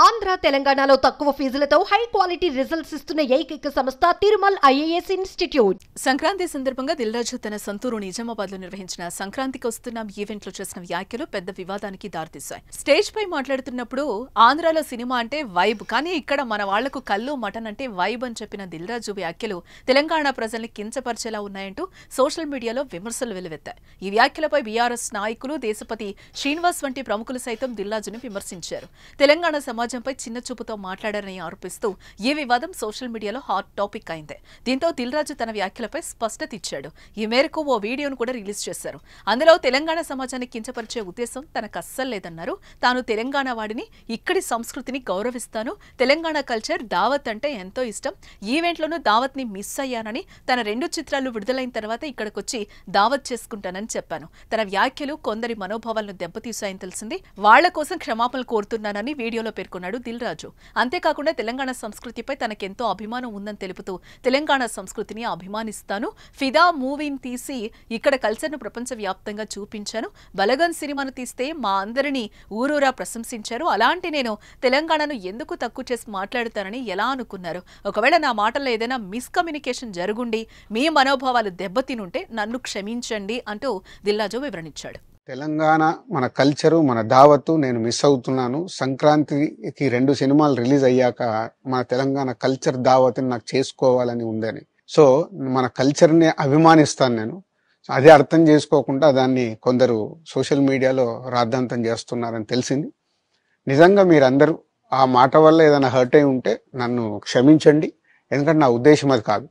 ఆంధ్ర తెలంగాణలో తక్కువ ఫీజులతో high quality results ఇస్తున్న ఏకైక సంస్థ తిరుమల్ ఐఏఎస్ ఇన్స్టిట్యూట్. సంక్రాంతి సందర్భంగా దిల్రాజు తన సొంతూరు నిజామాబాద్ లో నిర్వహించిన సంక్రాంతికి వస్తున్న ఈవెంట్ లో చేసిన వ్యాఖ్యలు పెద్ద వివాదానికి దారితీశాయి. స్టేజ్ పై మాట్లాడుతున్నప్పుడు ఆంధ్రాలో సినిమా అంటే వైబ్, కానీ ఇక్కడ మన వాళ్లకు కల్లు మటన్ అంటే వైబ్ అని చెప్పిన దిల్రాజు వ్యాఖ్యలు తెలంగాణ ప్రజల్ని కించపరిచేలా ఉన్నాయంటూ సోషల్ మీడియాలో విమర్శలు వెల్లువెత్తాయి. ఈ వ్యాఖ్యలపై బీఆర్ఎస్ నాయకులు, దేశపతి శ్రీనివాస్ వంటి ప్రముఖులు సైతం దిల్రాజును విమర్శించారు. తెలంగాణ సమాజంపై చిన్న చూపుతో మాట్లాడారని ఆరోపిస్తూ ఈ వివాదం సోషల్ మీడియాలో హాట్ టాపిక్ అయింది. దీంతో దిల్రాజు తన వ్యాఖ్యలపై స్పష్టత ఇచ్చాడు. ఈ మేరకు ఓ వీడియోను కూడా రిలీజ్ చేశారు. అందులో తెలంగాణ సమాజాన్ని కించపరిచే ఉద్దేశం తనకు అస్సలు లేదన్నారు. తాను తెలంగాణ వాడిని, ఇక్కడి సంస్కృతిని గౌరవిస్తాను. తెలంగాణ కల్చర్, దావత్ అంటే ఎంతో ఇష్టం. ఈవెంట్లోనూ దావత్ ని మిస్ అయ్యానని, తన 2 చిత్రాలు విడుదలైన తర్వాత ఇక్కడికొచ్చి దావత్ చేసుకుంటానని చెప్పాను. తన వ్యాఖ్యలు కొందరి మనోభావాలను దెబ్బతీశాయని తెలిసింది. వాళ్ల కోసం క్షమాపణలు కోరుతున్నానని వీడియోలో పేర్కొన్నాడు దిల్రాజు. అంతేకాకుండా తెలంగాణ సంస్కృతిపై తనకెంతో అభిమానం ఉందని తెలుపుతూ తెలంగాణ సంస్కృతిని అభిమానిస్తాను. ఫిదా మూవీని తీసి ఇక్కడ కల్చర్ను ప్రపంచవ్యాప్తంగా చూపించాను. బలగన్ సినిమాను తీస్తే మా అందరినీ ఊరూరా ప్రశంసించారు. అలాంటి నేను తెలంగాణను ఎందుకు తక్కువ చేసి మాట్లాడుతానని ఎలా అనుకున్నారు? ఒకవేళ నా మాటల్లో ఏదైనా మిస్కమ్యూనికేషన్ జరుగుండి మీ మనోభావాలు దెబ్బతినుంటే నన్ను క్షమించండి అంటూ దిల్రాజు వివరణించాడు. తెలంగాణ మన కల్చరు, మన దావత్తు నేను మిస్ అవుతున్నాను. సంక్రాంతికి 2 సినిమాలు రిలీజ్ అయ్యాక మన తెలంగాణ కల్చర్ దావత్ని నాకు చేసుకోవాలని ఉందని. సో మన కల్చర్ని అభిమానిస్తాను నేను. అదే అర్థం చేసుకోకుండా దాన్ని కొందరు సోషల్ మీడియాలో రాద్ధాంతం చేస్తున్నారని తెలిసింది. నిజంగా మీరందరూ ఆ మాట వల్ల ఏదైనా హర్ట్ అయి ఉంటే నన్ను క్షమించండి. ఎందుకంటే నా ఉద్దేశం అది కాదు.